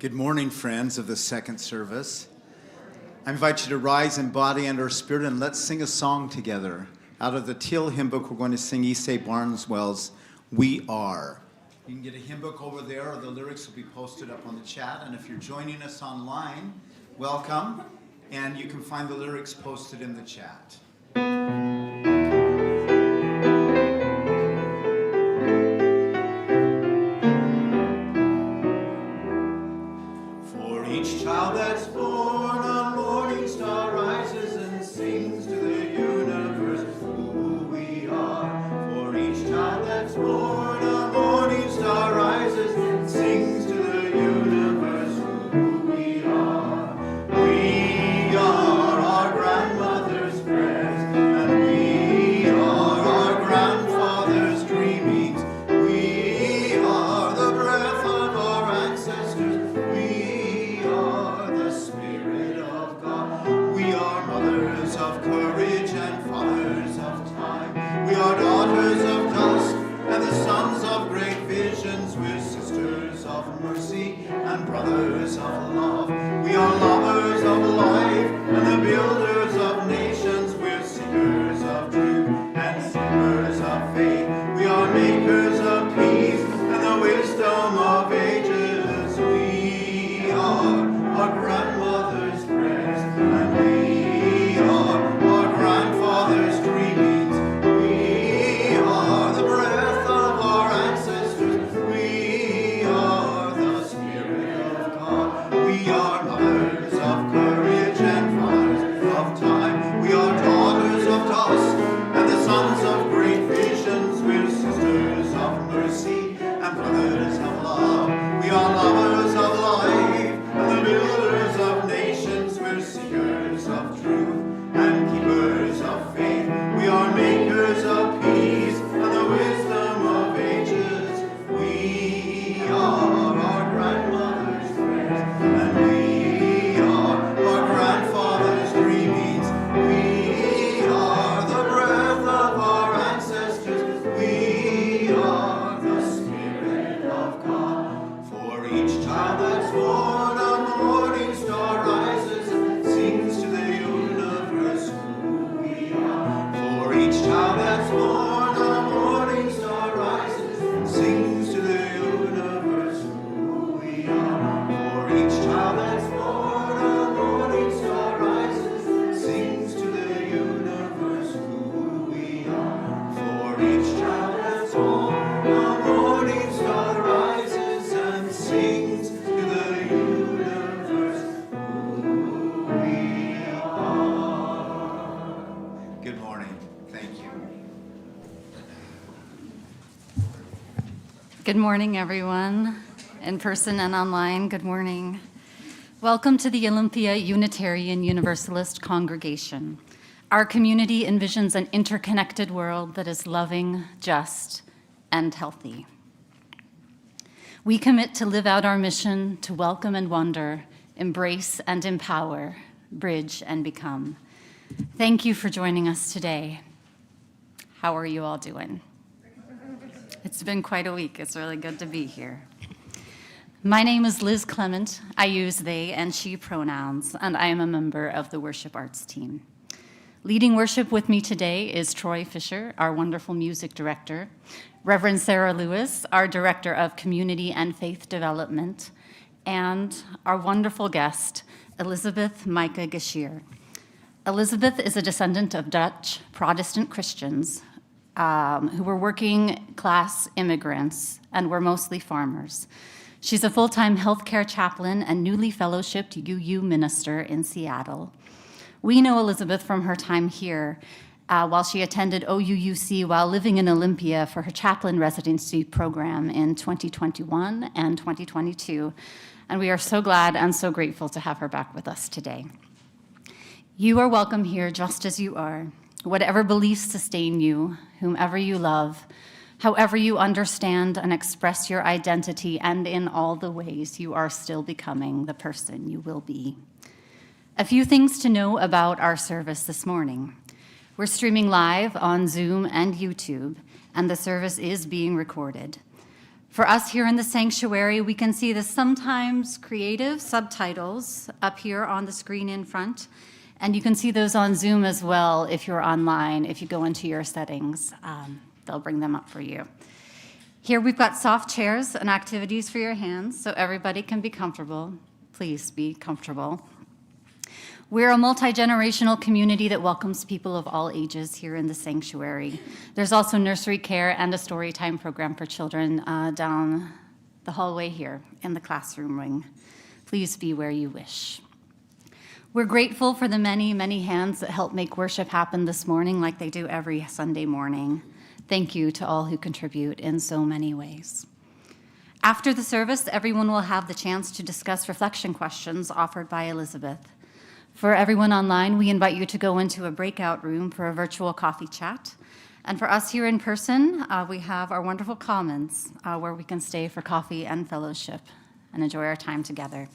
Good morning, friends of the second service. I invite you to rise in body and or spirit, and let's sing a song together. Out of the Teal hymn book, we're going to sing E.C. Barneswell's We Are. You can get a hymn book over there, or the lyrics will be posted up on the chat. And if you're joining us online, welcome. And you can find the lyrics posted in the chat. For each child that's born, a morning star rises and sings to the universe who we are. For each child that's born, a morning star rises and sings to the universe who we are. We are our grandmother's prayers, and we are our grandfather's dreamings. We are the breath of our ancestors. We are the Spirit of God. We are mothers of courage and fathers of time. We are daughters of dust and the sons of great visions. We're sisters of mercy and brothers of love. We are lovers of life and the builders of nations. We're seekers of truth and seekers of faith. We are makers of peace and the wisdom of ages. We are our grandmother's prayers, and we are our grandfather's dreamings. We are the breath of our ancestors. We are the Spirit of God. We are mothers of courage and fathers of time. We are daughters of dust and the sons of great visions. We're sisters of mercy and brothers of love. We are lovers of life and the builders of nations. We're seekers of truth and keepers of faith. We are makers of peace and the wisdom of ages. We are our grandmother's prayers, and we are our grandfather's dreamings. We are the breath of our ancestors. We are the Spirit of God. For each child that's born, a morning star rises and sings to the universe who we are. For each child that's born, a morning star rises and sings to the universe who we are. For each child that's born, a morning star rises and sings to the universe who we are. For each child that's born, a morning star rises and sings to the universe who we are. Good morning. Thank you. Good morning, everyone, in person and online. Good morning. Welcome to the Olympia Unitarian Universalist Congregation. Our community envisions an interconnected world that is loving, just, and healthy. We commit to live out our mission to welcome and wonder, embrace and empower, bridge and become. Thank you for joining us today. How are you all doing? It's been quite a week. It's really good to be here. My name is Liz Clement. I use they and she pronouns, and I am a member of the worship arts team. Leading worship with me today is Troy Fisher, our wonderful music director, Reverend Sarah Lewis, our director of community and faith development, and our wonderful guest, Elisabeth Maaike Geschiere. Elisabeth is a descendant of Dutch Protestant Christians who were working class immigrants and were mostly farmers. She's a full-time healthcare chaplain and newly fellowshipped UU minister in Seattle. We know Elisabeth from her time here while she attended OUUC while living in Olympia for her Chaplain Residency program in 2021 and 2022. And we are so glad and so grateful to have her back with us today. You are welcome here just as you are. Whatever beliefs sustain you, whomever you love, however you understand and express your identity, and in all the ways you are still becoming the person you will be. A few things to know about our service this morning. We're streaming live on Zoom and YouTube, and the service is being recorded. For us here in the sanctuary, we can see the sometimes creative subtitles up here on the screen in front, and you can see those on Zoom as well if you're online. If you go into your settings, they'll bring them up for you. Here we've got soft chairs and activities for your hands, so everybody can be comfortable. Please be comfortable. We're a multi-generational community that welcomes people of all ages here in the sanctuary. There's also nursery care and a story time program for children down the hallway here in the classroom wing. Please be where you wish. We're grateful for the many, many hands that help make worship happen this morning like they do every Sunday morning. Thank you to all who contribute in so many ways. After the service, everyone will have the chance to discuss reflection questions offered by Elisabeth. For everyone online, we invite you to go into a breakout room for a virtual coffee chat. And for us here in person, we have our wonderful commons where we can stay for coffee and fellowship and enjoy our time together.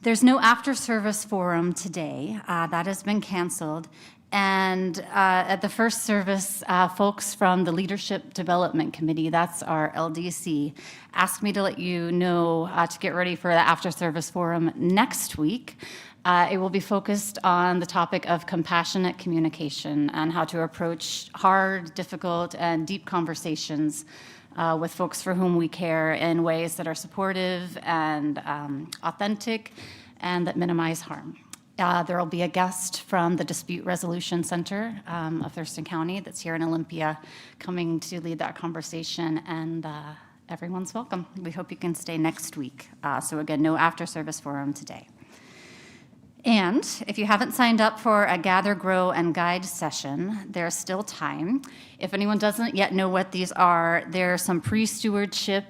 There's no after-service forum today. That has been canceled. And at the first service, folks from the Leadership Development Committee, that's our LDC, asked me to let you know to get ready for the after-service forum next week. It will be focused on the topic of compassionate communication and how to approach hard, difficult, and deep conversations with folks for whom we care in ways that are supportive and authentic and that minimize harm. There will be a guest from the Dispute Resolution Center of Thurston County that's here in Olympia coming to lead that conversation, and everyone's welcome. We hope you can stay next week. So again, no after-service forum today. And if you haven't signed up for a Gather, Grow, and Guide session, there's still time. If anyone doesn't yet know what these are, there are some pre-stewardship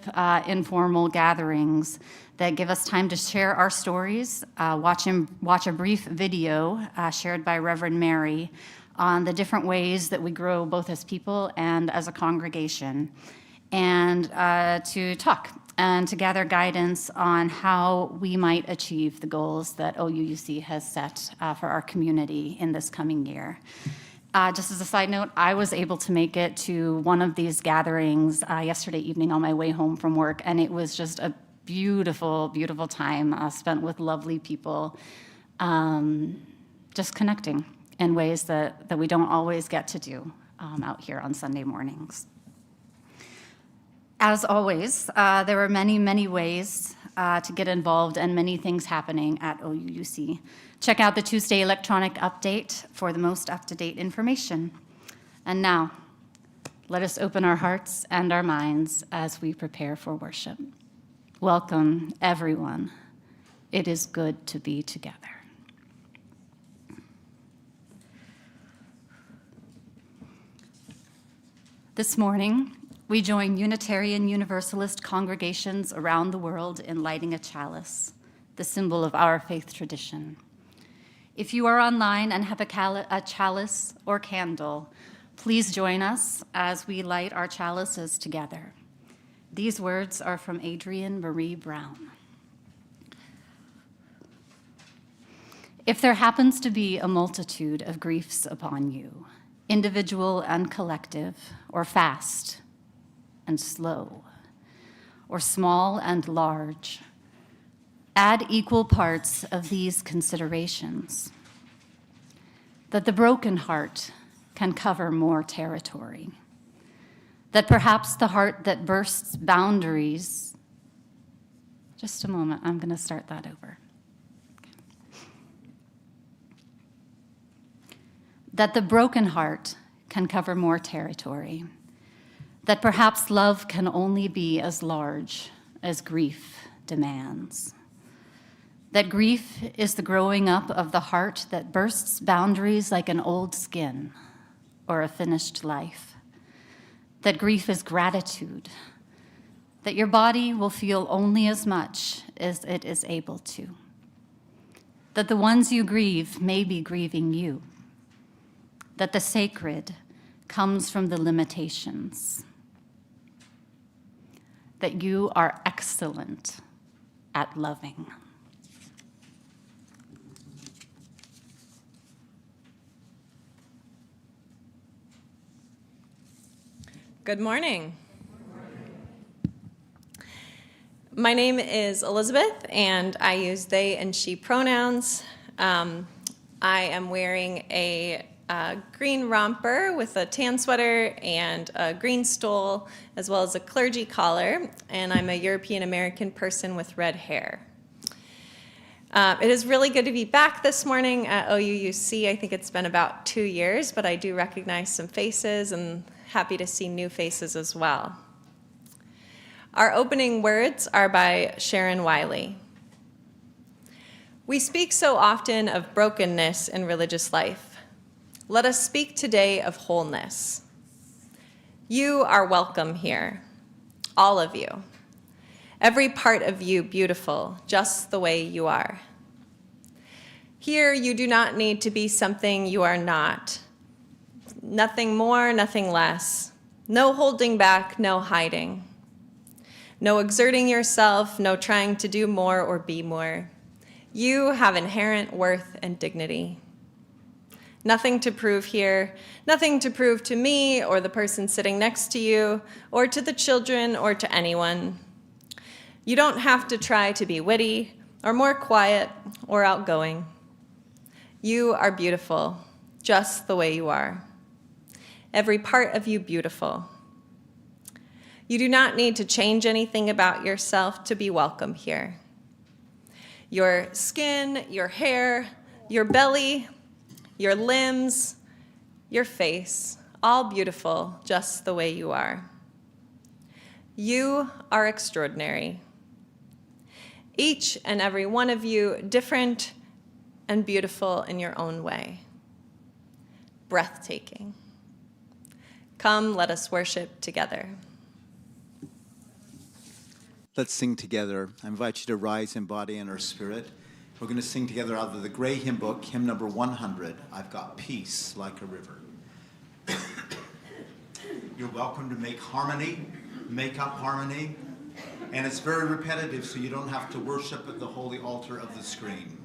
informal gatherings that give us time to share our stories, watch a brief video shared by Reverend Mary on the different ways that we grow both as people and as a congregation, and to talk and to gather guidance on how we might achieve the goals that OUUC has set for our community in this coming year. Just as a side note, I was able to make it to one of these gatherings yesterday evening on my way home from work, and it was just a beautiful, beautiful time spent with lovely people, just connecting in ways that we don't always get to do out here on Sunday mornings. As always, there are many, many ways to get involved and many things happening at OUUC. Check out the Tuesday electronic update for the most up-to-date information. And now, let us open our hearts and our minds as we prepare for worship. Welcome, everyone. It is good to be together. This morning, we join Unitarian Universalist congregations around the world in lighting a chalice, the symbol of our faith tradition. If you are online and have a chalice or candle, please join us as we light our chalices together. These words are from Adrienne Marie Brown. If there happens to be a multitude of griefs upon you, individual and collective, or fast and slow, or small and large, add equal parts of these considerations. That the broken heart can cover more territory. That perhaps the heart that bursts boundaries, just a moment, I'm going to start that over. That the broken heart can cover more territory. That perhaps love can only be as large as grief demands. That grief is the growing up of the heart that bursts boundaries like an old skin or a finished life. That grief is gratitude. That your body will feel only as much as it is able to. That the ones you grieve may be grieving you. That the sacred comes from the limitations. That you are excellent at loving. Good morning. My name is Elizabeth, and I use they and she pronouns. I am wearing a green romper with a tan sweater and a green stole, as well as a clergy collar, and I'm a European American person with red hair. It is really good to be back this morning at OUUC. I think it's been about 2 years, but I do recognize some faces and happy to see new faces as well. Our opening words are by Sharon Wiley. We speak so often of brokenness in religious life. Let us speak today of wholeness. You are welcome here, all of you. Every part of you beautiful, just the way you are. Here, you do not need to be something you are not. Nothing more, nothing less. No holding back, no hiding. No exerting yourself, no trying to do more or be more. You have inherent worth and dignity. Nothing to prove here, nothing to prove to me or the person sitting next to you, or to the children or to anyone. You don't have to try to be witty or more quiet or outgoing. You are beautiful, just the way you are. Every part of you beautiful. You do not need to change anything about yourself to be welcome here. Your skin, your hair, your belly, your limbs, your face, all beautiful just the way you are. You are extraordinary. Each and every one of you different and beautiful in your own way. Breathtaking. Come, let us worship together. Let's sing together. I invite you to rise in body and our spirit. We're going to sing together out of the Gray Hymn Book, hymn number 100, I've Got Peace Like a River. You're welcome to make harmony, make up harmony, and it's very repetitive, so you don't have to worship at the holy altar of the screen.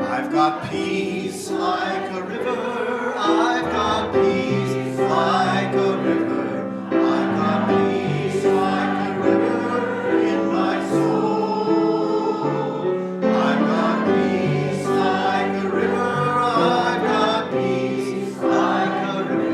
I've got peace like a river, I've got peace like a river, I've got peace like a river in my soul. I've got peace like a river, I've got peace like a river.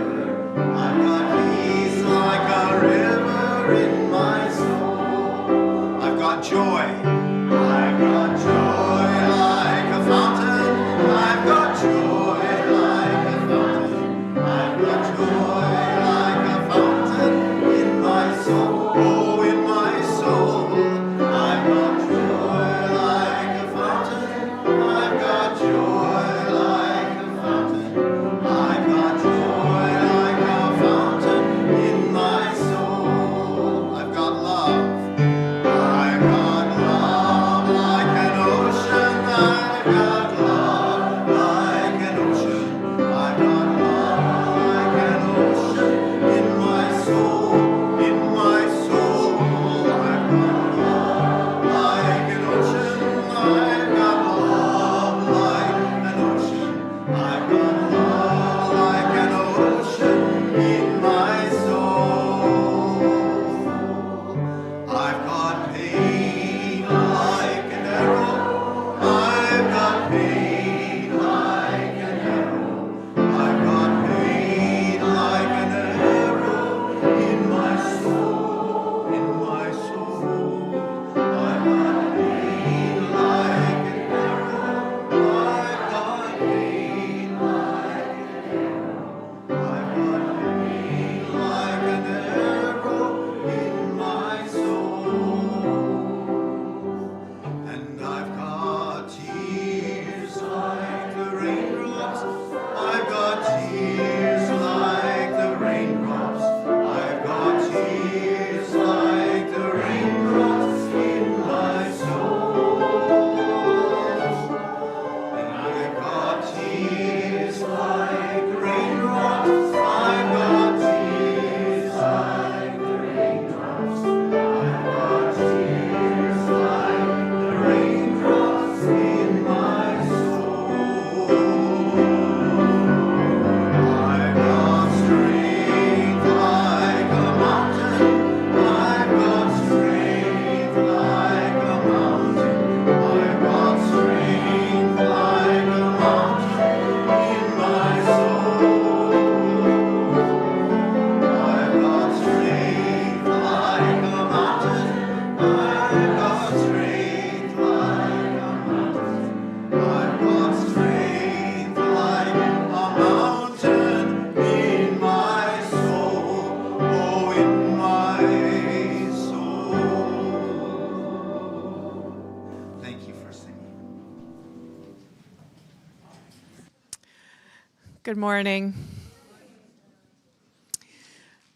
Good morning.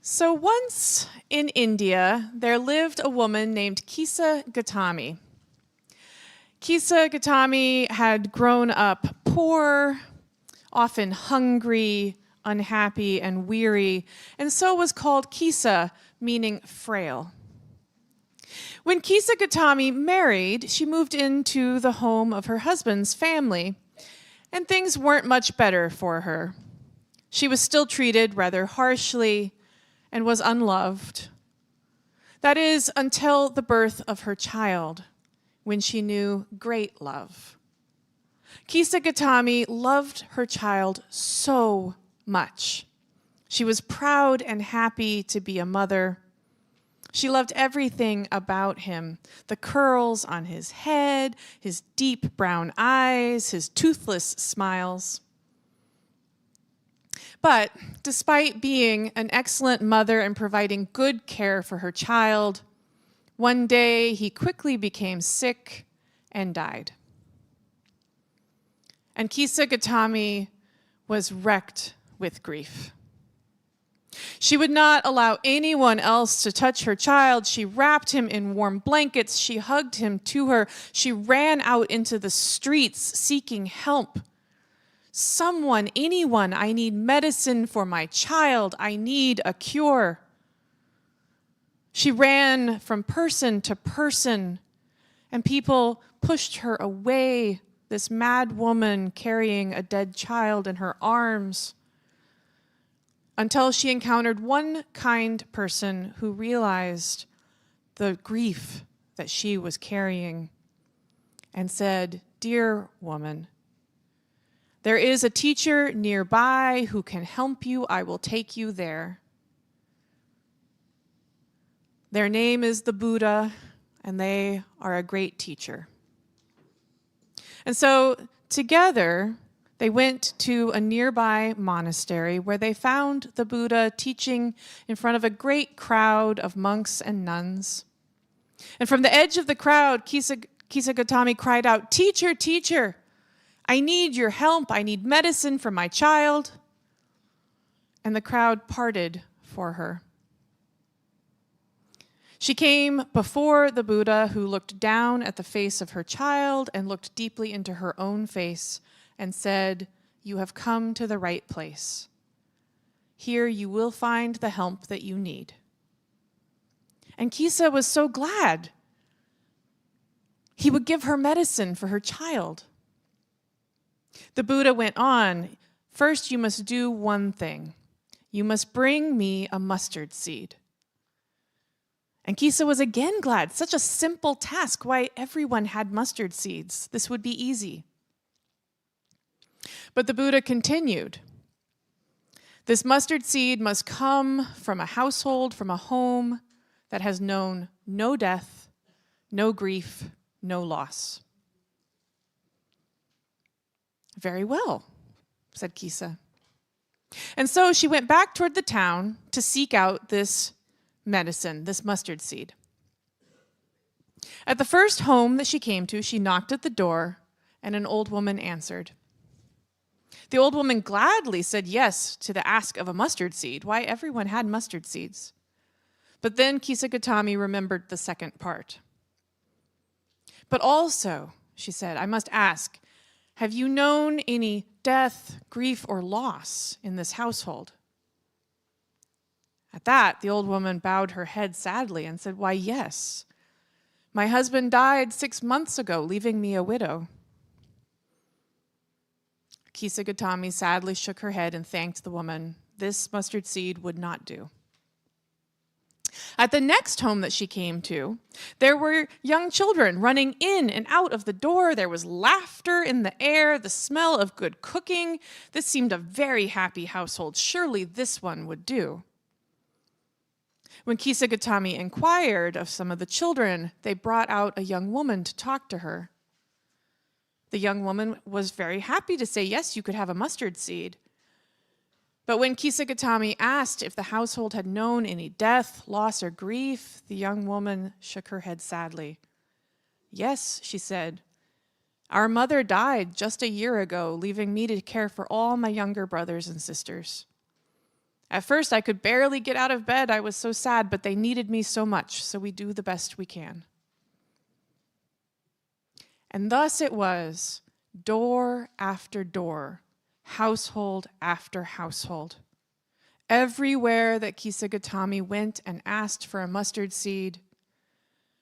So once in India, there lived a woman named Kisa Gautami. Kisa Gautami had grown up poor, often hungry, unhappy, and weary, and so was called Kisa, meaning frail. When Kisa Gautami married, she moved into the home of her husband's family, and things weren't much better for her. She was still treated rather harshly and was unloved. That is, until the birth of her child, when she knew great love. Kisa Gautami loved her child so much. She was proud and happy to be a mother. She loved everything about him, the curls on his head, his deep brown eyes, his toothless smiles. But despite being an excellent mother and providing good care for her child, one day he quickly became sick and died. And Kisa Gautami was wrecked with grief. She would not allow anyone else to touch her child. She wrapped him in warm blankets. She hugged him to her. She ran out into the streets seeking help. Someone, anyone, I need medicine for my child. I need a cure. She ran from person to person, and people pushed her away, this mad woman carrying a dead child in her arms, until she encountered one kind person who realized the grief that she was carrying and said, "Dear woman, there is a teacher nearby who can help you. I will take you there. Their name is the Buddha, and they are a great teacher." And so together, they went to a nearby monastery where they found the Buddha teaching in front of a great crowd of monks and nuns. And from the edge of the crowd, Kisa Gautami cried out, "Teacher, teacher, I need your help. I need medicine for my child." And the crowd parted for her. She came before the Buddha, who looked down at the face of her child and looked deeply into her own face and said, "You have come to the right place. Here you will find the help that you need." And Kisa was so glad he would give her medicine for her child. The Buddha went on, "First you must do one thing. You must bring me a mustard seed." And Kisa was again glad. Such a simple task. Why, everyone had mustard seeds. This would be easy. But the Buddha continued, "This mustard seed must come from a household, from a home that has known no death, no grief, no loss." "Very well," said Kisa. And so she went back toward the town to seek out this medicine, this mustard seed. At the first home that she came to, she knocked at the door, and an old woman answered. The old woman gladly said yes to the ask of a mustard seed. Why, everyone had mustard seeds. But then Kisa Gautami remembered the second part. "But also," she said, "I must ask, have you known any death, grief, or loss in this household?" At that, the old woman bowed her head sadly and said, "Why, yes. My husband died 6 months ago, leaving me a widow." Kisa Gautami sadly shook her head and thanked the woman. This mustard seed would not do. At the next home that she came to, there were young children running in and out of the door. There was laughter in the air, the smell of good cooking. This seemed a very happy household. Surely this one would do. When Kisa Gautami inquired of some of the children, they brought out a young woman to talk to her. The young woman was very happy to say, "Yes, you could have a mustard seed." But when Kisa Gautami asked if the household had known any death, loss, or grief, the young woman shook her head sadly. "Yes," she said, Our mother died just a year ago, leaving me to care for all my younger brothers and sisters. At first, I could barely get out of bed. I was so sad, but they needed me so much, so we do the best we can. And thus it was, door after door, household after household. Everywhere that Kisagatami went and asked for a mustard seed,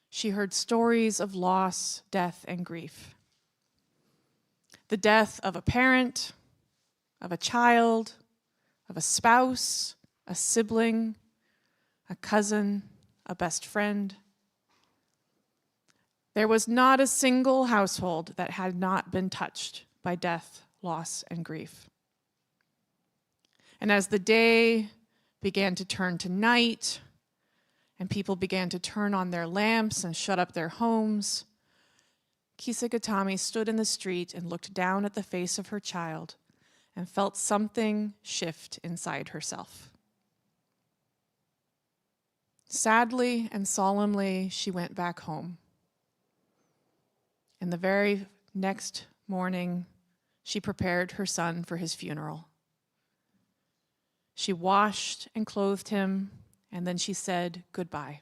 she heard stories of loss, death, and grief. The death of a parent, of a child, of a spouse, a sibling, a cousin, a best friend. There was not a single household that had not been touched by death, loss, and grief. And as the day began to turn to night, and people began to turn on their lamps and shut up their homes, Kisagatami stood in the street and looked down at the face of her child and felt something shift inside herself. Sadly and solemnly, she went back home. And the very next morning, she prepared her son for his funeral. She washed and clothed him, and then she said goodbye.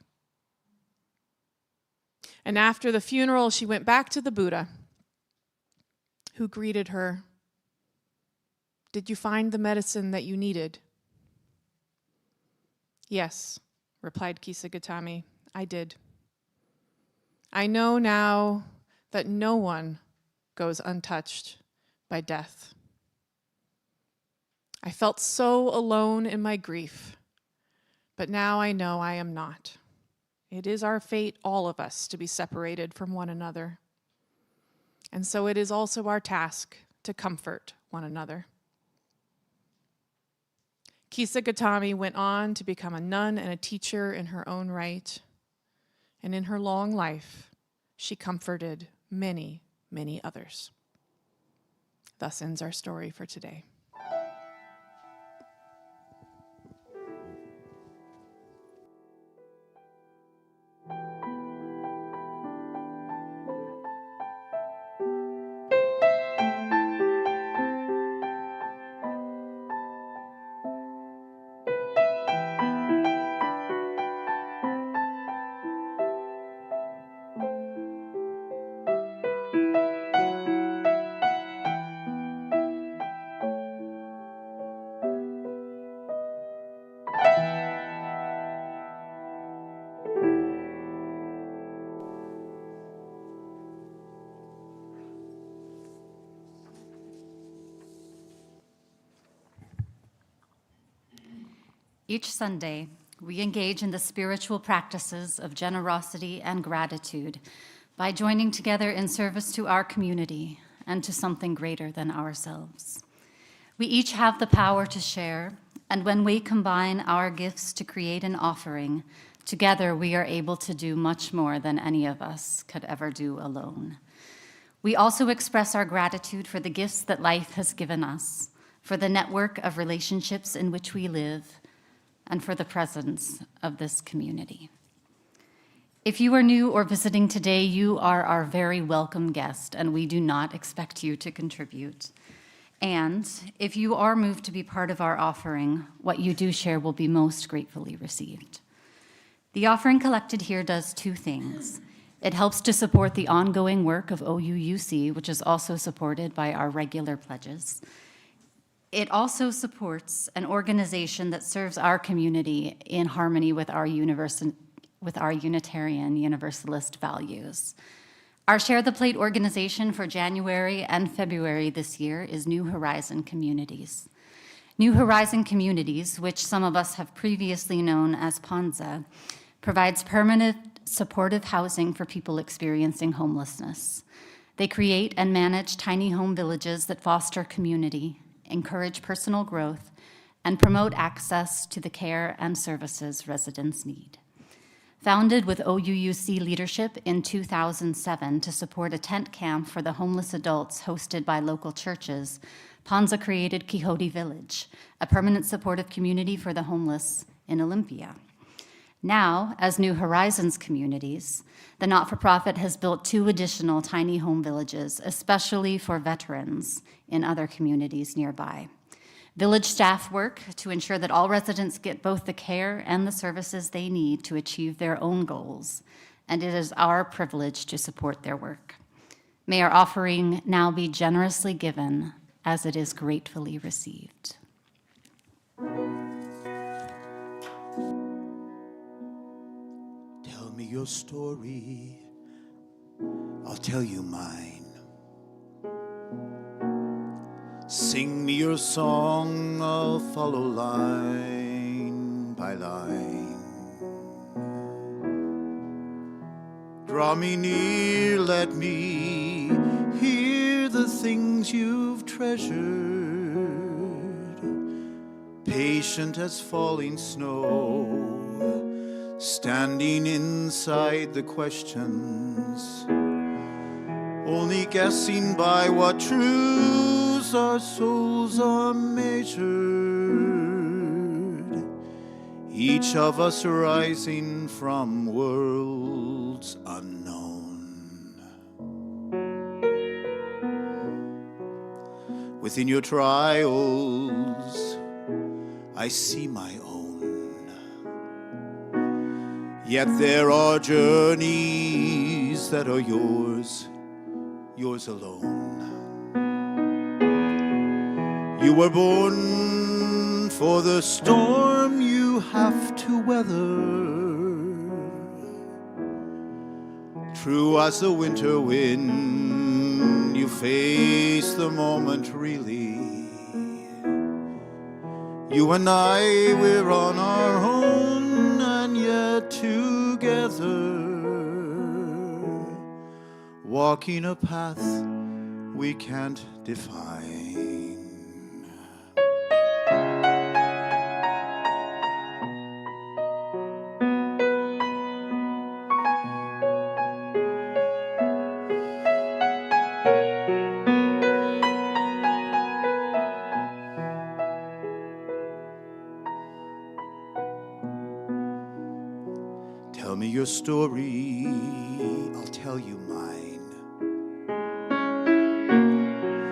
And after the funeral, she went back to the Buddha, who greeted her. Did you find the medicine that you needed? Yes, replied Kisagatami, I did. I know now that no one goes untouched by death. I felt so alone in my grief, but now I know I am not. It is our fate, all of us, to be separated from one another. And so it is also our task to comfort one another. Kisagatami went on to become a nun and a teacher in her own right. And in her long life, she comforted many, many others. Thus ends our story for today. Each Sunday, we engage in the spiritual practices of generosity and gratitude by joining together in service to our community and to something greater than ourselves. We each have the power to share, and when we combine our gifts to create an offering, together we are able to do much more than any of us could ever do alone. We also express our gratitude for the gifts that life has given us, for the network of relationships in which we live, and for the presence of this community. If you are new or visiting today, you are our very welcome guest, and we do not expect you to contribute. And if you are moved to be part of our offering, what you do share will be most gratefully received. The offering collected here does two things. It helps to support the ongoing work of OUUC, which is also supported by our regular pledges. It also supports an organization that serves our community in harmony with our Unitarian Universalist values. Our Share the Plate organization for January and February this year is New Horizon Communities. New Horizon Communities, which some of us have previously known as PONZA, provides permanent supportive housing for people experiencing homelessness. They create and manage tiny home villages that foster community, encourage personal growth, and promote access to the care and services residents need. Founded with OUUC leadership in 2007 to support a tent camp for the homeless adults hosted by local churches, PONZA created Quixote Village, a permanent supportive community for the homeless in Olympia. Now, as New Horizons communities, the not-for-profit has built 2 additional tiny home villages, especially for veterans in other communities nearby. Village staff work to ensure that all residents get both the care and the services they need to achieve their own goals, and it is our privilege to support their work. May our offering now be generously given as it is gratefully received. Tell me your story, I'll tell you mine. Sing me your song, I'll follow line by line. Draw me near, let me hear the things you've treasured. Patient as falling snow, standing inside the questions, only guessing by what truths our souls are measured. Each of us rising from worlds unknown. Within your trials, I see my own. Yet there are journeys that are yours alone. You were born for the storm you have to weather. True as the winter wind, you face the moment really. You and I, we're on our own, and yet together, walking a path we can't define. Tell me your story, I'll tell you mine.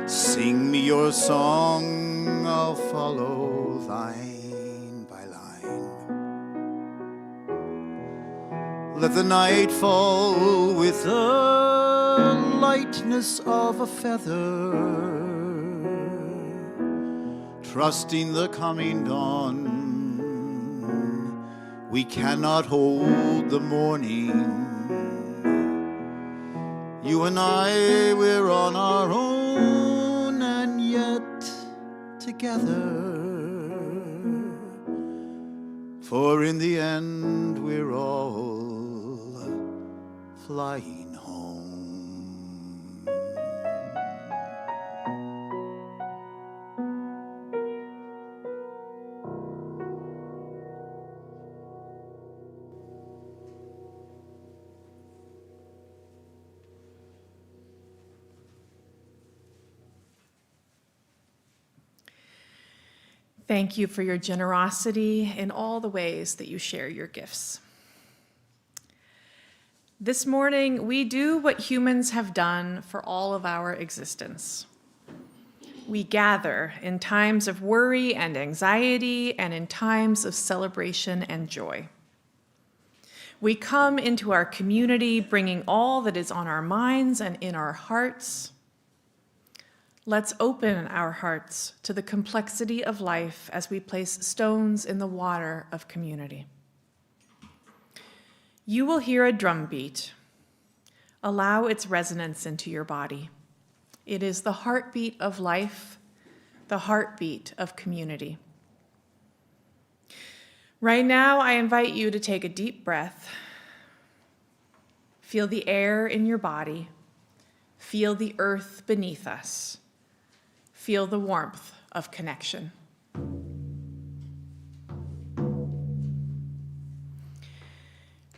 Sing me your song, I'll follow line by line. Let the night fall with the lightness of a feather, trusting the coming dawn. We cannot hold the morning. You and I, we're on our own, and yet together. For in the end, we're all flying home. Thank you for your generosity in all the ways that you share your gifts. This morning, we do what humans have done for all of our existence. We gather in times of worry and anxiety and in times of celebration and joy. We come into our community bringing all that is on our minds and in our hearts. Let's open our hearts to the complexity of life as we place stones in the water of community. You will hear a drum beat. Allow its resonance into your body. It is the heartbeat of life, the heartbeat of community. Right now, I invite you to take a deep breath. Feel the air in your body. Feel the earth beneath us. Feel the warmth of connection.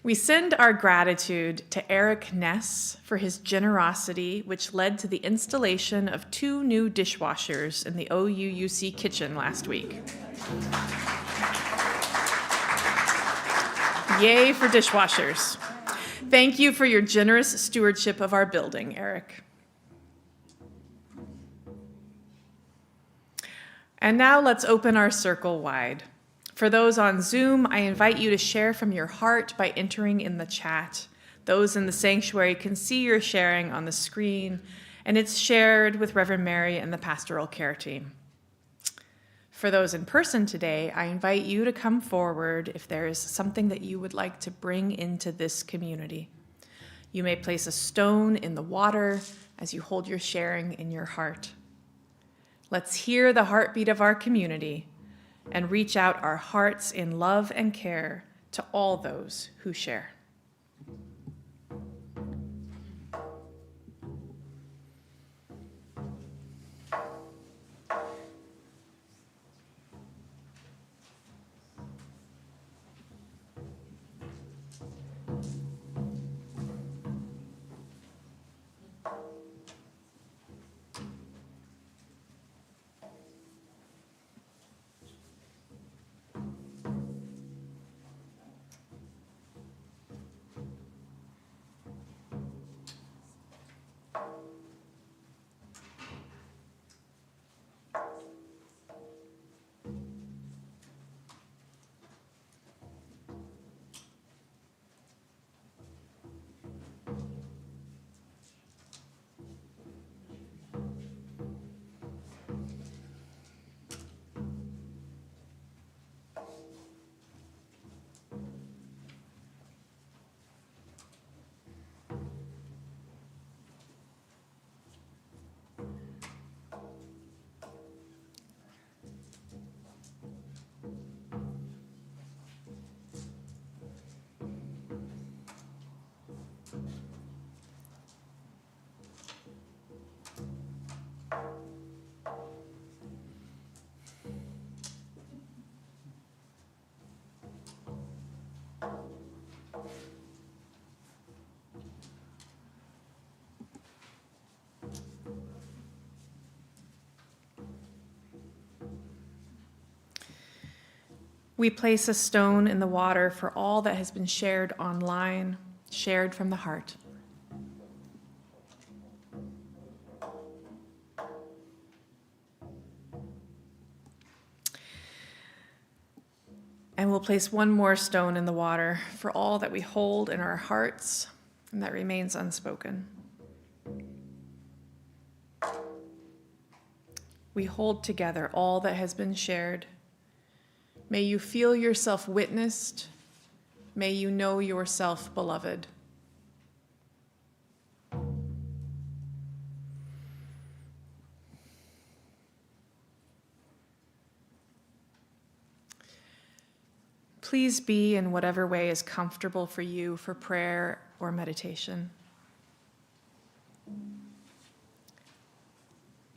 We send our gratitude to Eric Ness for his generosity, which led to the installation of 2 new dishwashers in the OUUC kitchen last week. Yay for dishwashers. Thank you for your generous stewardship of our building, Eric. And now let's open our circle wide. For those on Zoom, I invite you to share from your heart by entering in the chat. Those in the sanctuary can see your sharing on the screen, and it's shared with Reverend Mary and the pastoral care team. For those in person today, I invite you to come forward if there is something that you would like to bring into this community. You may place a stone in the water as you hold your sharing in your heart. Let's hear the heartbeat of our community and reach out our hearts in love and care to all those who share. We place a stone in the water for all that has been shared online, shared from the heart. And we'll place one more stone in the water for all that we hold in our hearts and that remains unspoken. We hold together all that has been shared. May you feel yourself witnessed. May you know yourself beloved. Please be in whatever way is comfortable for you for prayer or meditation.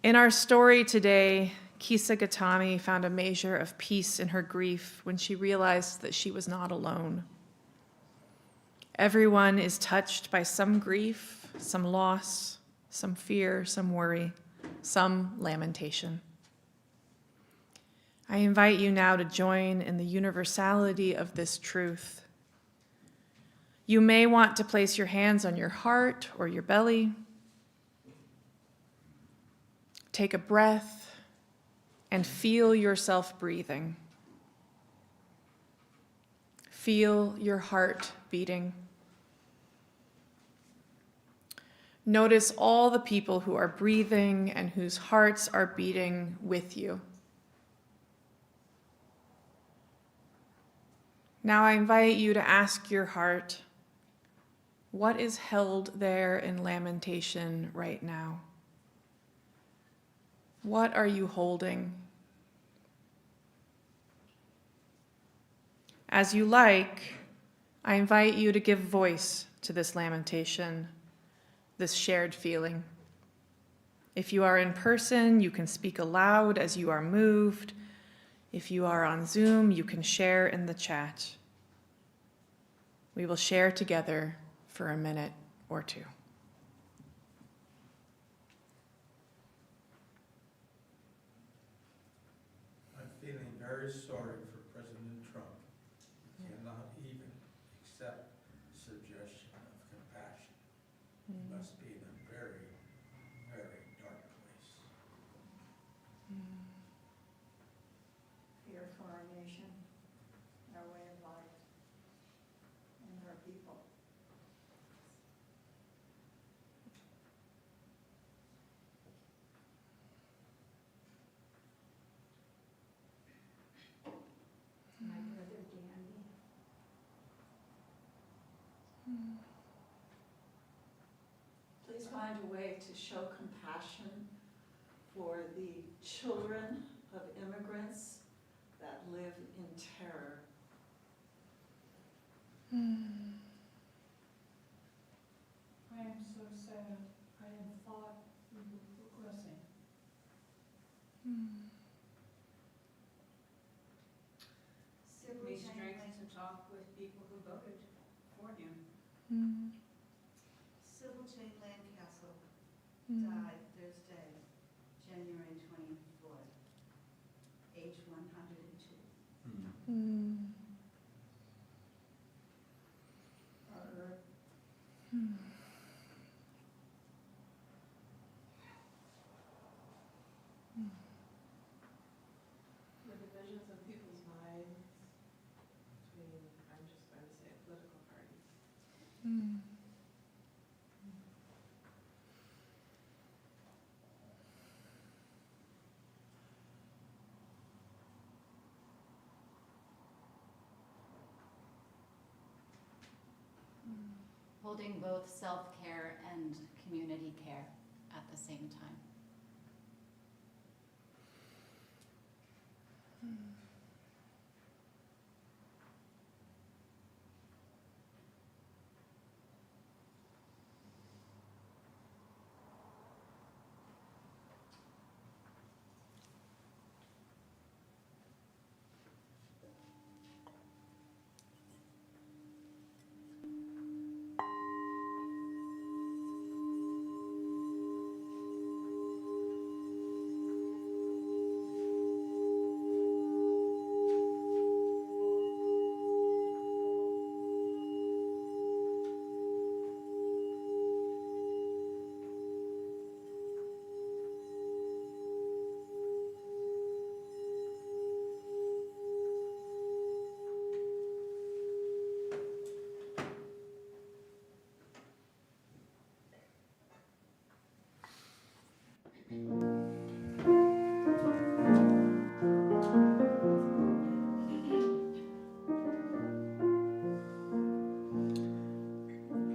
In our story today, Kisa Gatami found a measure of peace in her grief when she realized that she was not alone. Everyone is touched by some grief, some loss, some fear, some worry, some lamentation. I invite you now to join in the universality of this truth. You may want to place your hands on your heart or your belly. Take a breath and feel yourself breathing. Feel your heart beating. Notice all the people who are breathing and whose hearts are beating with you. Now I invite you to ask your heart, what is held there in lamentation right now? What are you holding? As you like, I invite you to give voice to this lamentation, this shared feeling. If you are in person, you can speak aloud as you are moved. If you are on Zoom, you can share in the chat. We will share together for a minute or two. I'm feeling very sorry for President Trump. He cannot even for the children of immigrants that live in terror. I am so sad. I had thought we were progressing. Give me strength to talk with people who voted for him. Sybil J. Lancaster died Thursday, January 24th, age 102. Our earth. The divisions of people's minds between, I'm just going to say, political parties. Holding both self-care and community care at the same time.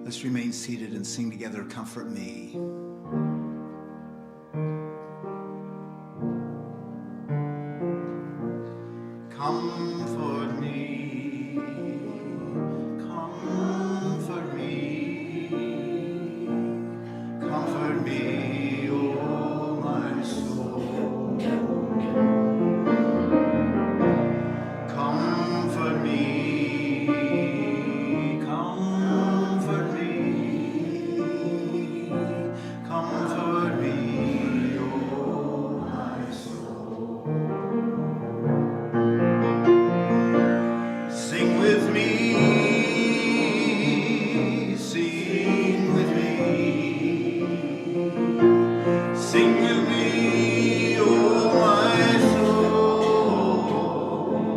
Let's remain seated and sing together, Comfort Me. Comfort me, comfort me, comfort me, oh my soul. Comfort me, comfort me, comfort me, oh my soul. Sing with me, sing with me, sing with me, oh my soul.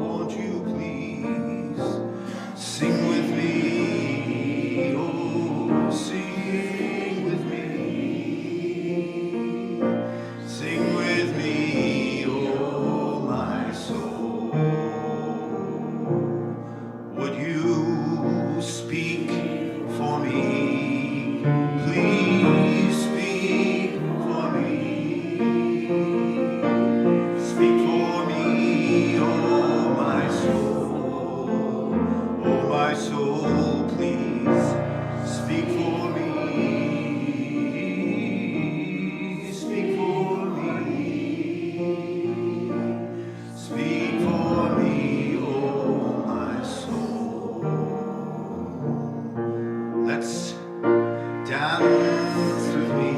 Won't you please sing with me, oh, sing with me, sing with me, oh my soul. Would you speak for me? Please speak for me. Speak for me, oh my soul. Oh my soul, please speak for me. Speak for me. Speak for me, oh my soul. Let's dance with me,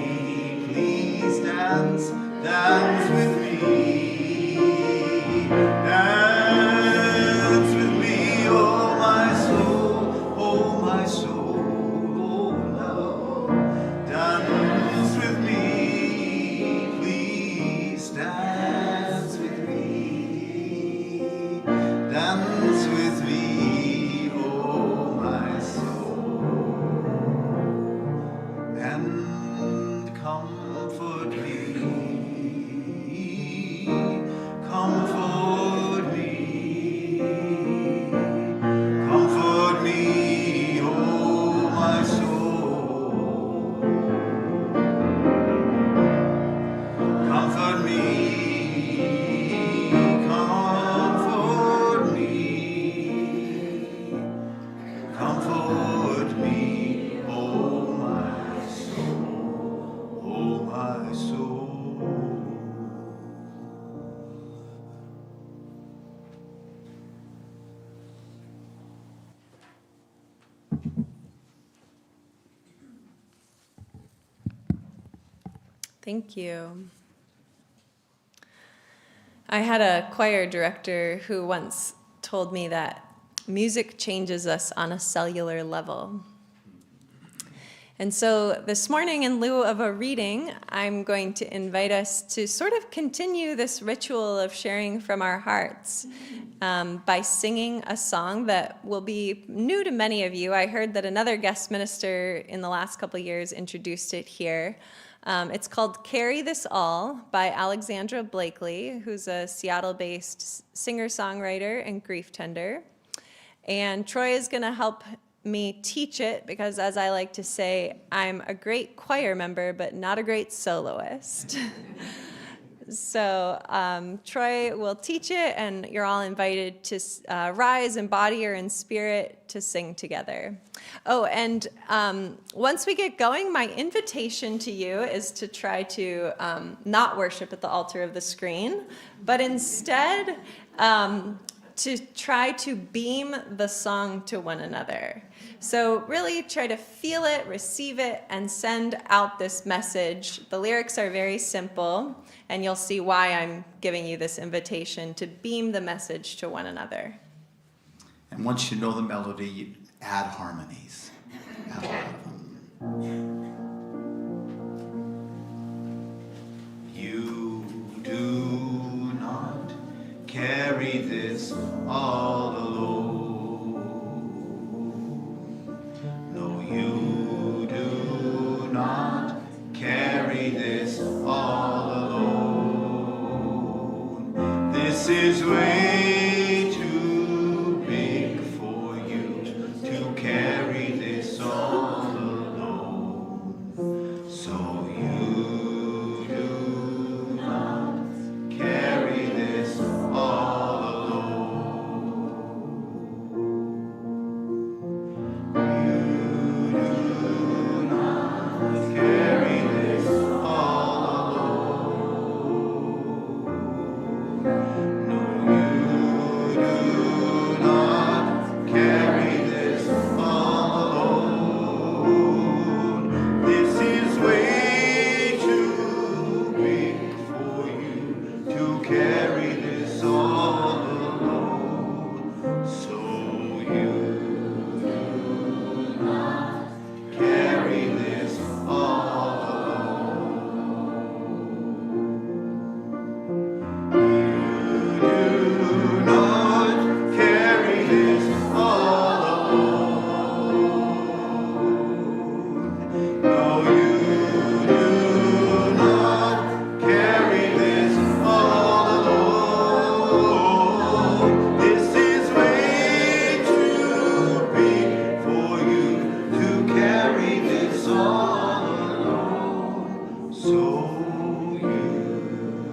please dance, dance with me. Dance with me, oh my soul, oh my soul, oh love. Dance with me, please dance with me. Dance with me, oh my soul, and comfort me. Thank you. I had a choir director who once told me that music changes us on a cellular level. And so this morning, in lieu of a reading, I'm going to invite us to sort of continue this ritual of sharing from our hearts by singing a song that will be new to many of you. I heard that another guest minister in the last couple of years introduced it here. It's called Carry This All by Alexandra Blakely, who's a Seattle-based singer-songwriter and grief tender. And Troy is going to help me teach it because, as I like to say, I'm a great choir member, but not a great soloist. So Troy will teach it, and you're all invited to rise in body or in spirit to sing together. Oh, and once we get going, my invitation to you is to try to not worship at the altar of the screen, but instead to try to beam the song to one another. So really try to feel it, receive it, and send out this message. The lyrics are very simple, and you'll see why I'm giving you this invitation to beam the message to one another. And once you know the melody, you add harmonies. Add a lot of them. You do not carry this all alone. No, you do not carry this all alone. This is way too big for you to carry this all alone. So you do not carry this all alone. You do not carry this all alone. No, you do not carry this all alone. This is way too big for you to carry this all alone. So you do not carry this all alone. You do not carry this all alone. No, you do not carry this all alone. This is way too big for you to carry this all alone. So you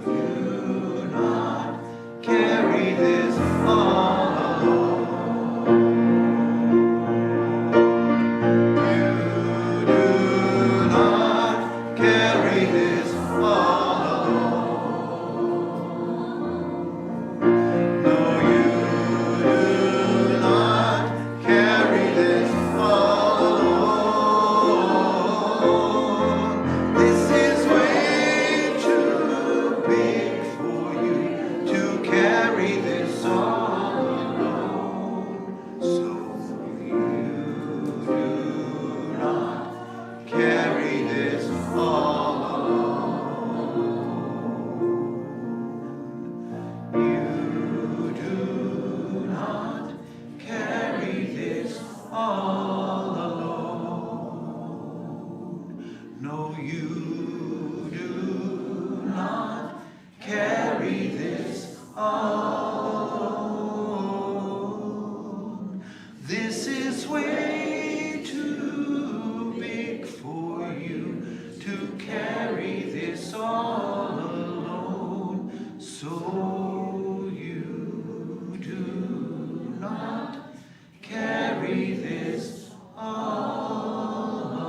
do not carry this all alone. You do not carry this all alone. No, you do not carry this all alone. This is way too big for you to carry this all alone. So you do not carry this all alone. You do not carry this all alone. No, you do not carry this all alone. This is way too big for you to carry this all alone. So you do not carry this all alone.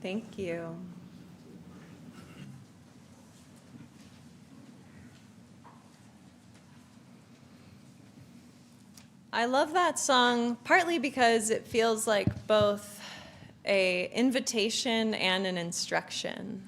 Thank you. I love that song partly because it feels like both an invitation and an instruction.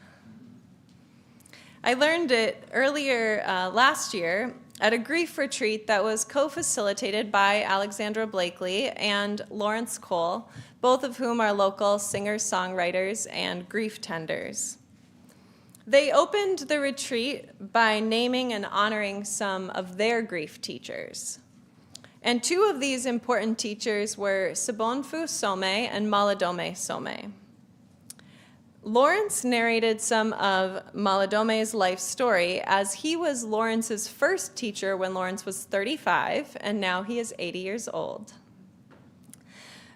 I learned it earlier last year at a grief retreat that was co-facilitated by Alexandra Blakely and Lawrence Cole, both of whom are local singers, songwriters, and grief tenders. They opened the retreat by naming and honoring some of their grief teachers. And two of these important teachers were Sobonfu Some and Maladome Some. Lawrence narrated some of Maladome's life story as he was Lawrence's first teacher when Lawrence was 35, and now he is 80 years old.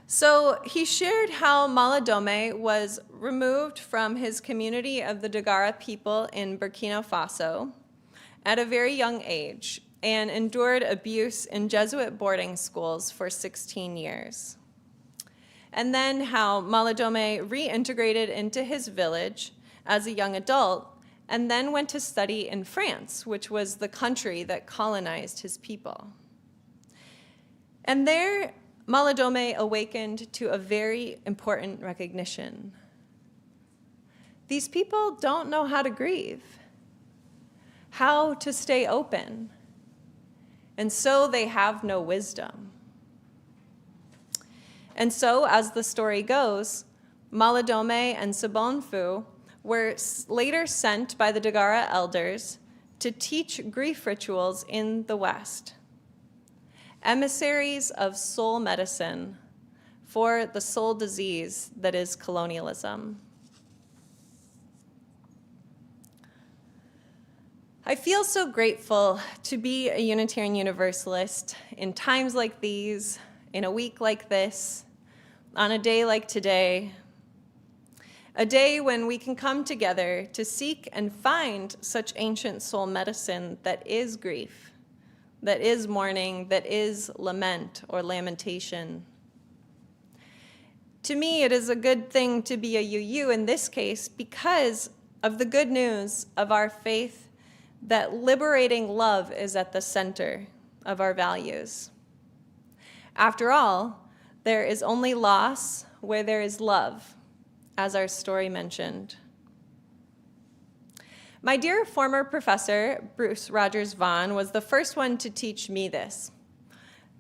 So he shared how Maladome was removed from his community of the Dagara people in Burkina Faso at a very young age and endured abuse in Jesuit boarding schools for 16 years. And then how Maladome reintegrated into his village as a young adult and then went to study in France, which was the country that colonized his people. And there, Maladome awakened to a very important recognition. These people don't know how to grieve, how to stay open, and so they have no wisdom. And so, as the story goes, Maladome and Sobonfu were later sent by the Dagara elders to teach grief rituals in the West, emissaries of soul medicine for the soul disease that is colonialism. I feel so grateful to be a Unitarian Universalist in times like these, in a week like this, on a day like today, a day when we can come together to seek and find such ancient soul medicine that is grief, that is mourning, that is lament or lamentation. To me, it is a good thing to be a UU in this case because of the good news of our faith that liberating love is at the center of our values. After all, there is only loss where there is love, as our story mentioned. My dear former professor, Bruce Rogers Vaughan, was the first one to teach me this.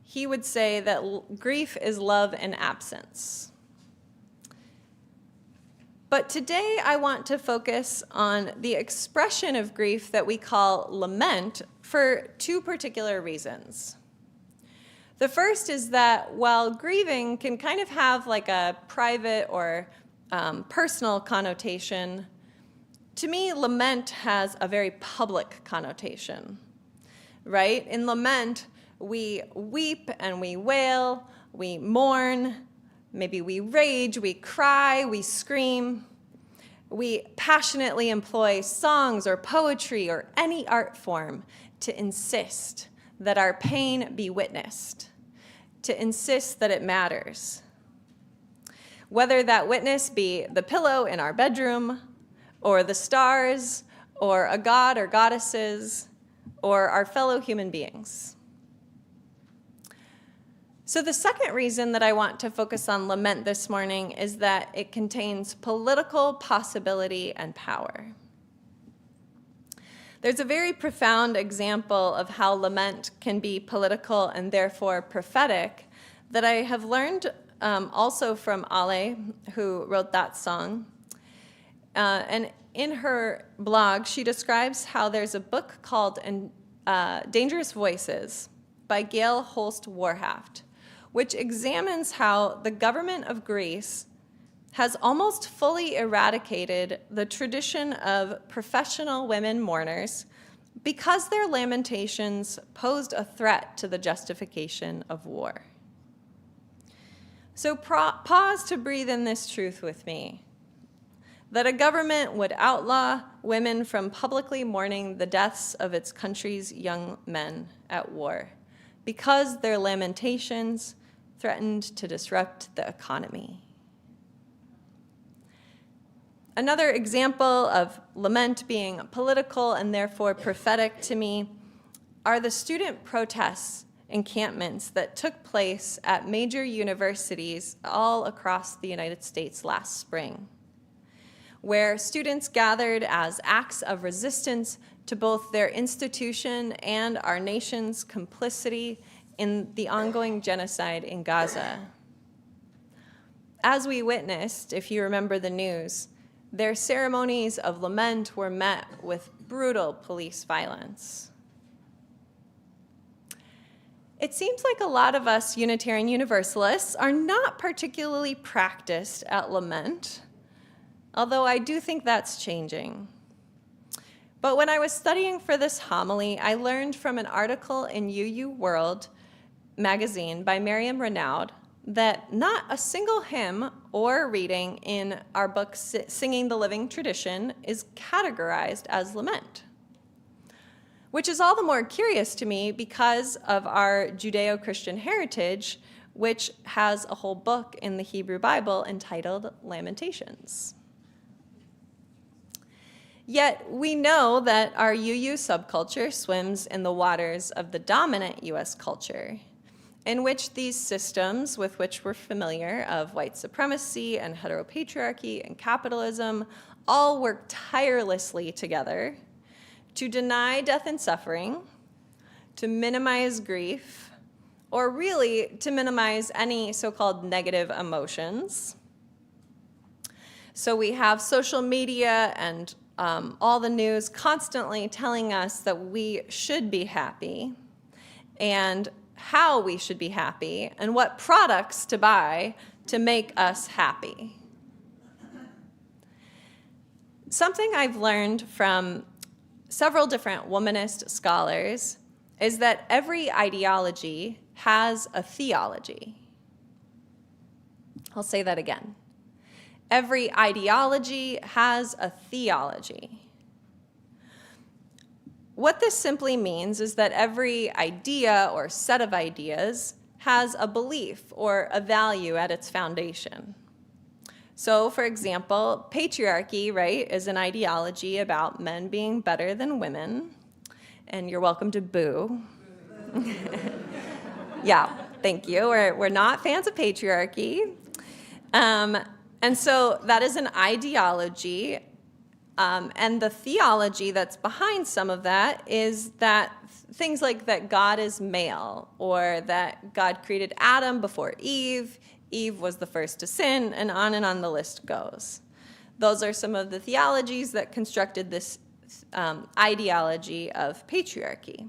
He would say that grief is love in absence. But today I want to focus on the expression of grief that we call lament for two particular reasons. The first is that while grieving can kind of have like a private or personal connotation, to me, lament has a very public connotation, right? In lament, we weep and we wail, we mourn, maybe we rage, we cry, we scream. We passionately employ songs or poetry or any art form to insist that our pain be witnessed, to insist that it matters. Whether that witness be the pillow in our bedroom, or the stars, or a god or goddesses, or our fellow human beings. So the second reason that I want to focus on lament this morning is that it contains political possibility and power. There's a very profound example of how lament can be political and therefore prophetic that I have learned also from Ale, who wrote that song. And in her blog, she describes how there's a book called Dangerous Voices by Gail Holst Warhaft, which examines how the government of Greece has almost fully eradicated the tradition of professional women mourners because their lamentations posed a threat to the justification of war. So pause to breathe in this truth with me, that a government would outlaw women from publicly mourning the deaths of its country's young men at war because their lamentations threatened to disrupt the economy. Another example of lament being political and therefore prophetic to me are the student protests encampments that took place at major universities all across the United States last spring, where students gathered as acts of resistance to both their institution and our nation's complicity in the ongoing genocide in Gaza. As we witnessed, if you remember the news, their ceremonies of lament were met with brutal police violence. It seems like a lot of us Unitarian Universalists are not particularly practiced at lament, although I do think that's changing. But when I was studying for this homily, I learned from an article in UU World magazine by Miriam Renaud that not a single hymn or reading in our book, Singing the Living Tradition, is categorized as lament, which is all the more curious to me because of our Judeo-Christian heritage, which has a whole book in the Hebrew Bible entitled Lamentations. Yet we know that our UU subculture swims in the waters of the dominant US culture, in which these systems with which we're familiar of white supremacy and heteropatriarchy and capitalism all work tirelessly together to deny death and suffering, to minimize grief, or really to minimize any so-called negative emotions. So we have social media and all the news constantly telling us that we should be happy and how we should be happy and what products to buy to make us happy. Something I've learned from several different womanist scholars is that every ideology has a theology. I'll say that again. Every ideology has a theology. What this simply means is that every idea or set of ideas has a belief or a value at its foundation. So, for example, patriarchy, right, is an ideology about men being better than women. And you're welcome to boo. Yeah, thank you. We're not fans of patriarchy. And so that is an ideology. And the theology that's behind some of that is that things like that God is male, or that God created Adam before Eve, Eve was the first to sin, and on the list goes. Those are some of the theologies that constructed this ideology of patriarchy.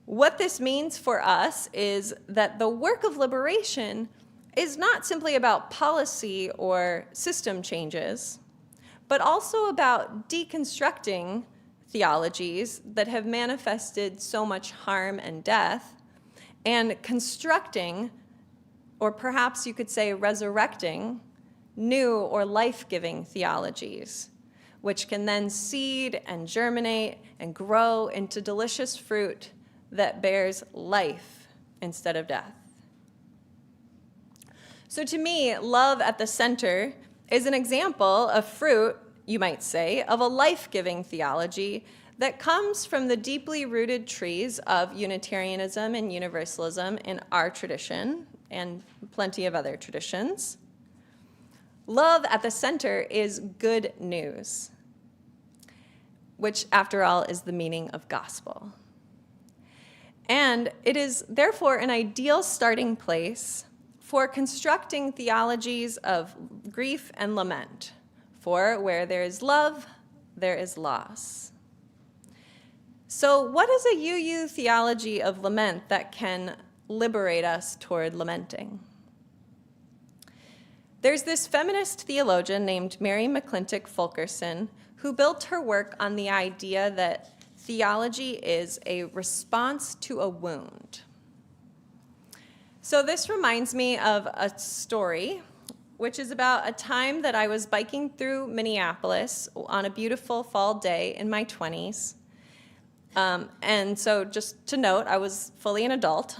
What this means for us is that the work of liberation is not simply about policy or system changes, but also about deconstructing theologies that have manifested so much harm and death, and constructing, or perhaps you could say resurrecting, new or life-giving theologies, which can then seed and germinate and grow into delicious fruit that bears life instead of death. So to me, love at the center is an example of fruit, you might say, of a life-giving theology that comes from the deeply rooted trees of Unitarianism and Universalism in our tradition and plenty of other traditions. Love at the center is good news, which, after all, is the meaning of gospel. And it is therefore an ideal starting place for constructing theologies of grief and lament. For where there is love, there is loss. So what is a UU theology of lament that can liberate us toward lamenting? There's this feminist theologian named Mary McClintock Fulkerson who built her work on the idea that theology is a response to a wound. So this reminds me of a story, which is about a time that I was biking through Minneapolis on a beautiful fall day in my 20s. And so just to note, I was fully an adult.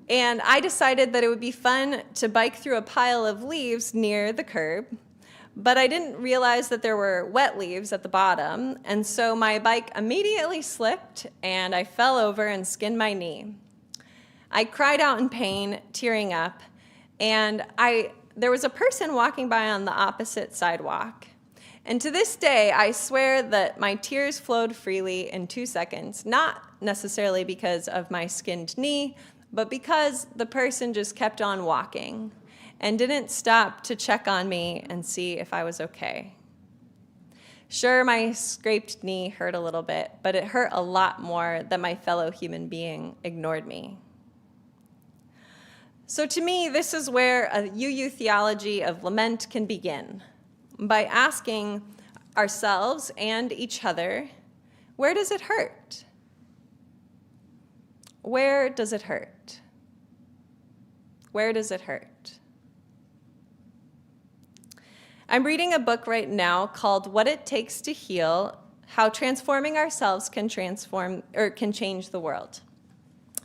And I decided that it would be fun to bike through a pile of leaves near the curb, but I didn't realize that there were wet leaves at the bottom, and so my bike immediately slipped, and I fell over and skinned my knee. I cried out in pain, tearing up, and there was a person walking by on the opposite sidewalk. And to this day, I swear that my tears flowed freely in 2 seconds, not necessarily because of my skinned knee, but because the person just kept on walking and didn't stop to check on me and see if I was okay. Sure, my scraped knee hurt a little bit, but it hurt a lot more that my fellow human being ignored me. So to me, this is where a UU theology of lament can begin, by asking ourselves and each other, where does it hurt? Where does it hurt? Where does it hurt? I'm reading a book right now called What It Takes to Heal: How Transforming Ourselves Can Change the World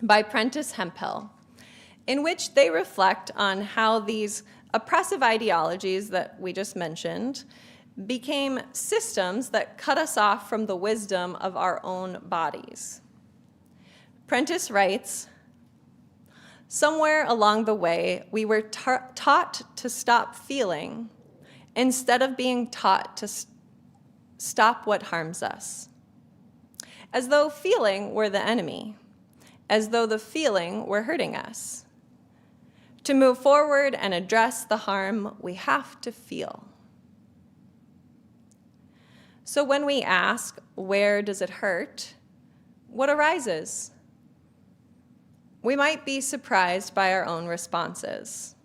by Prentice Hemphill, in which they reflect on how these oppressive ideologies that we just mentioned became systems that cut us off from the wisdom of our own bodies. Prentice writes, "Somewhere along the way, we were taught to stop feeling instead of being taught to stop what harms us, as though feeling were the enemy, as though the feeling were hurting us. To move forward and address the harm, we have to feel." So when we ask, where does it hurt? What arises? We might be surprised by our own responses.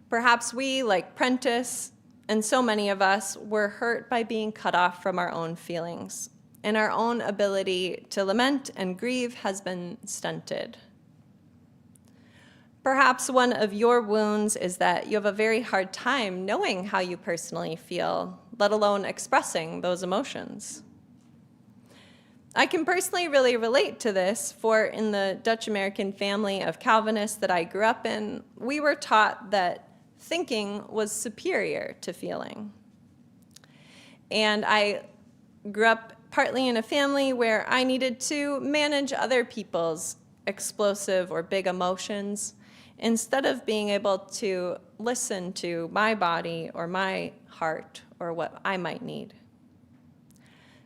Perhaps we, like Prentice, and so many of us, were hurt by being cut off from our own feelings, and our own ability to lament and grieve has been stunted. Perhaps one of your wounds is that you have a very hard time knowing how you personally feel, let alone expressing those emotions. I can personally really relate to this, for in the Dutch American family of Calvinists that I grew up in, we were taught that thinking was superior to feeling. And I grew up partly in a family where I needed to manage other people's explosive or big emotions instead of being able to listen to my body or my heart or what I might need.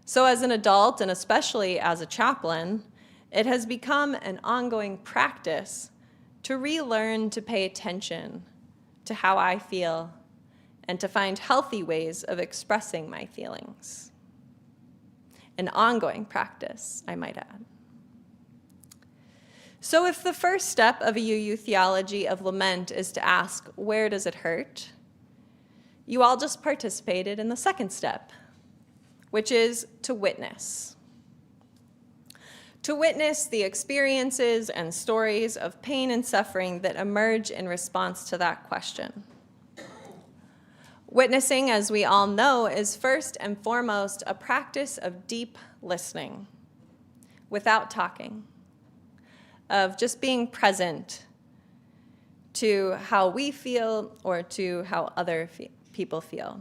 So as an adult, and especially as a chaplain, it has become an ongoing practice to relearn to pay attention to how I feel and to find healthy ways of expressing my feelings. An ongoing practice, I might add. So if the first step of a UU theology of lament is to ask, where does it hurt? You all just participated in the second step, which is to witness. To witness the experiences and stories of pain and suffering that emerge in response to that question. Witnessing, as we all know, is first and foremost a practice of deep listening, without talking, of just being present to how we feel or to how other people feel.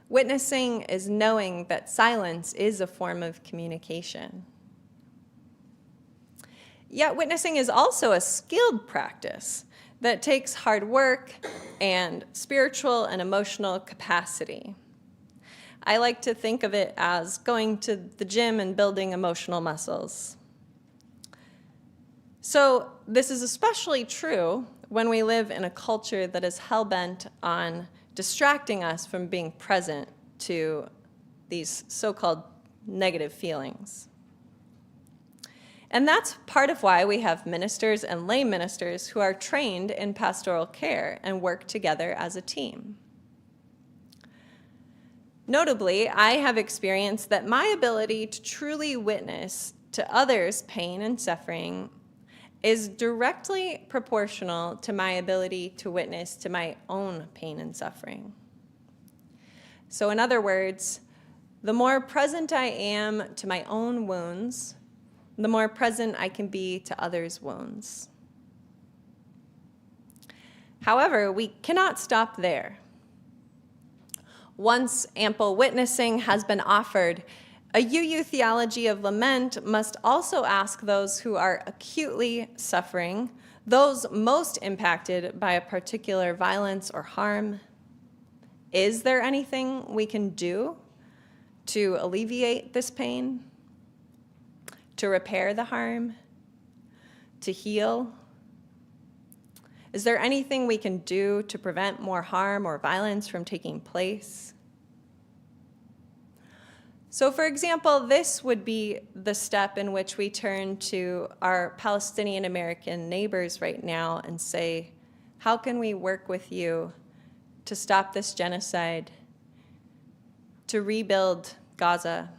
Witnessing is knowing that silence is a form of communication. Yet witnessing is also a skilled practice that takes hard work and spiritual and emotional capacity. I like to think of it as going to the gym and building emotional muscles. So this is especially true when we live in a culture that is hell-bent on distracting us from being present to these so-called negative feelings. And that's part of why we have ministers and lay ministers who are trained in pastoral care and work together as a team. Notably, I have experienced that my ability to truly witness to others' pain and suffering is directly proportional to my ability to witness to my own pain and suffering. So in other words, the more present I am to my own wounds, the more present I can be to others' wounds. However, we cannot stop there. Once ample witnessing has been offered, A UU theology of lament must also ask those who are acutely suffering, those most impacted by a particular violence or harm, is there anything we can do to alleviate this pain, to repair the harm, to heal? Is there anything we can do to prevent more harm or violence from taking place? So, for example, this would be the step in which we turn to our Palestinian American neighbors right now and say, how can we work with you to stop this genocide, to rebuild Gaza?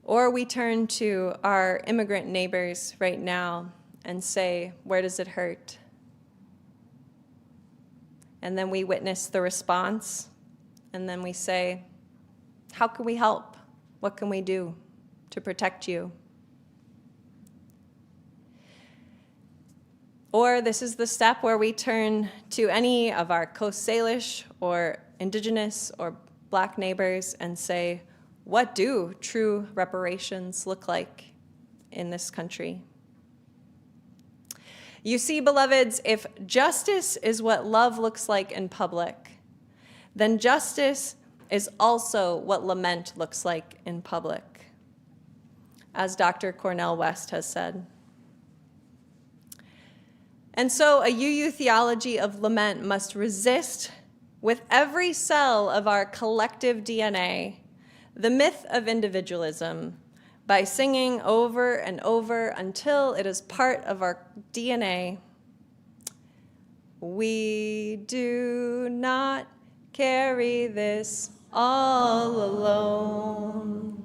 Or we turn to our immigrant neighbors right now and say, where does it hurt? And then we witness the response. And then we say, how can we help? What can we do to protect you? Or this is the step where we turn to any of our Coast Salish or Indigenous or Black neighbors and say, what do true reparations look like in this country? You see, beloveds, if justice is what love looks like in public, then justice is also what lament looks like in public, as Dr. Cornel West has said. And so a UU theology of lament must resist with every cell of our collective DNA the myth of individualism by singing over and over until it is part of our DNA. We do not carry this all alone.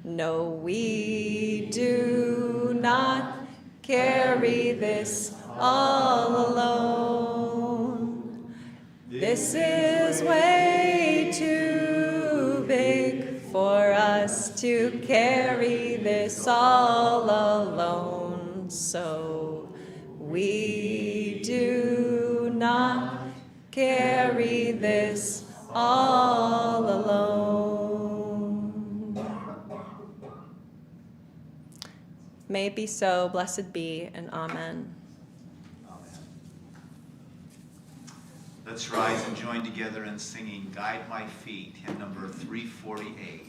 No, we do not carry this all alone. This is way too big for us to carry this all alone. So we do not carry this all alone. May it be so, blessed be, and amen. Let's rise and join together in singing Guide My Feet, hymn number 348.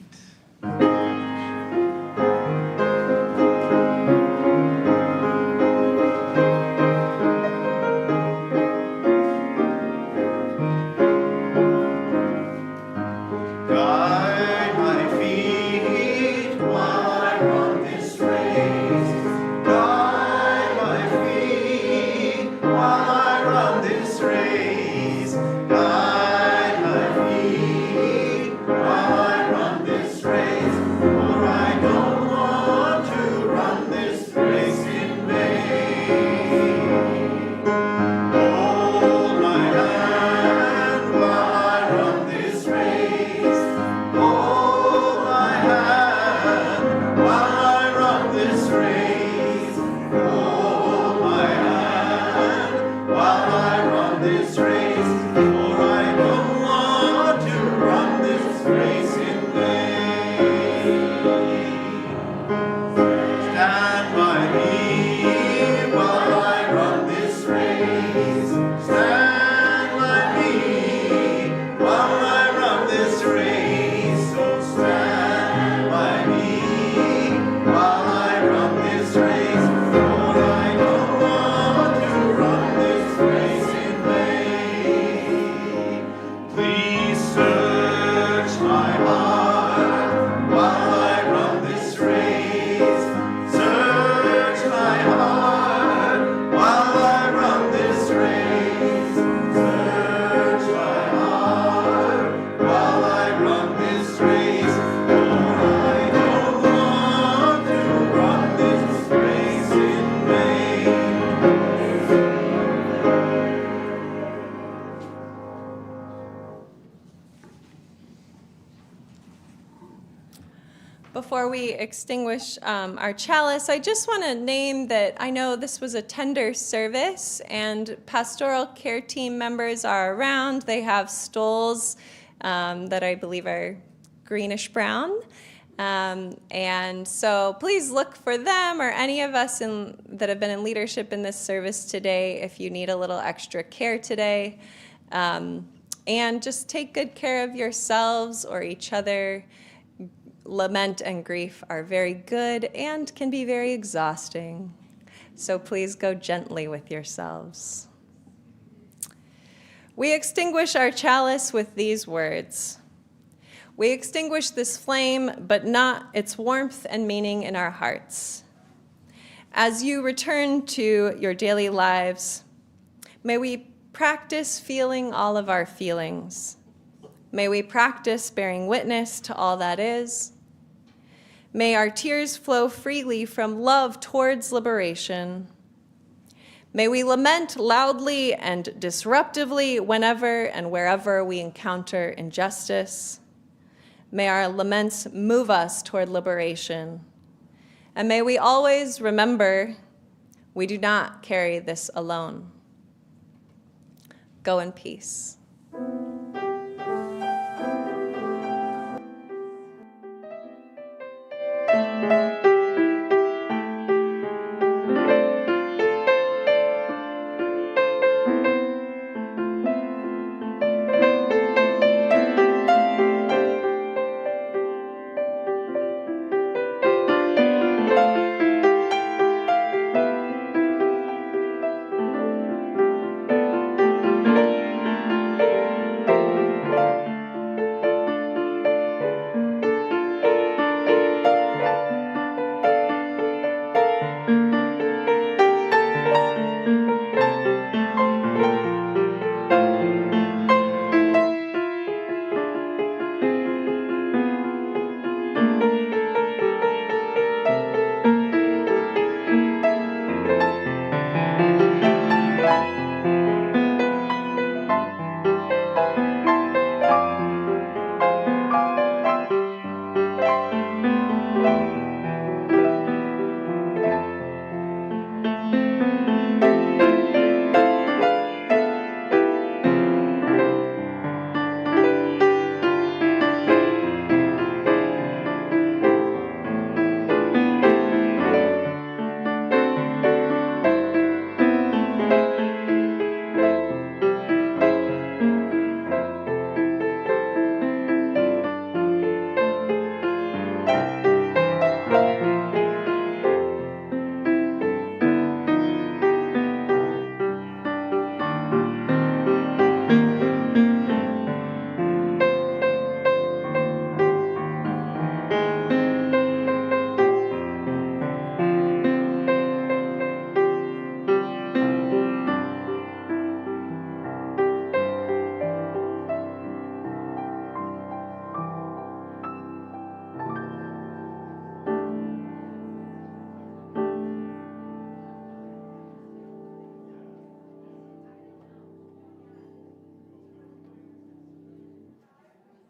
Before we extinguish our chalice, I just want to name that I know this was a tender service and pastoral care team members are around. They have stoles that I believe are greenish brown. And so please look for them or any of us that have been in leadership in this service today if you need a little extra care today. And just take good care of yourselves or each other. Lament and grief are very good and can be very exhausting. So please go gently with yourselves. We extinguish our chalice with these words. We extinguish this flame, but not its warmth and meaning in our hearts. As you return to your daily lives, may we practice feeling all of our feelings. May we practice bearing witness to all that is. May our tears flow freely from love towards liberation. May we lament loudly and disruptively whenever and wherever we encounter injustice. May our laments move us toward liberation. And may we always remember we do not carry this alone. Go in peace.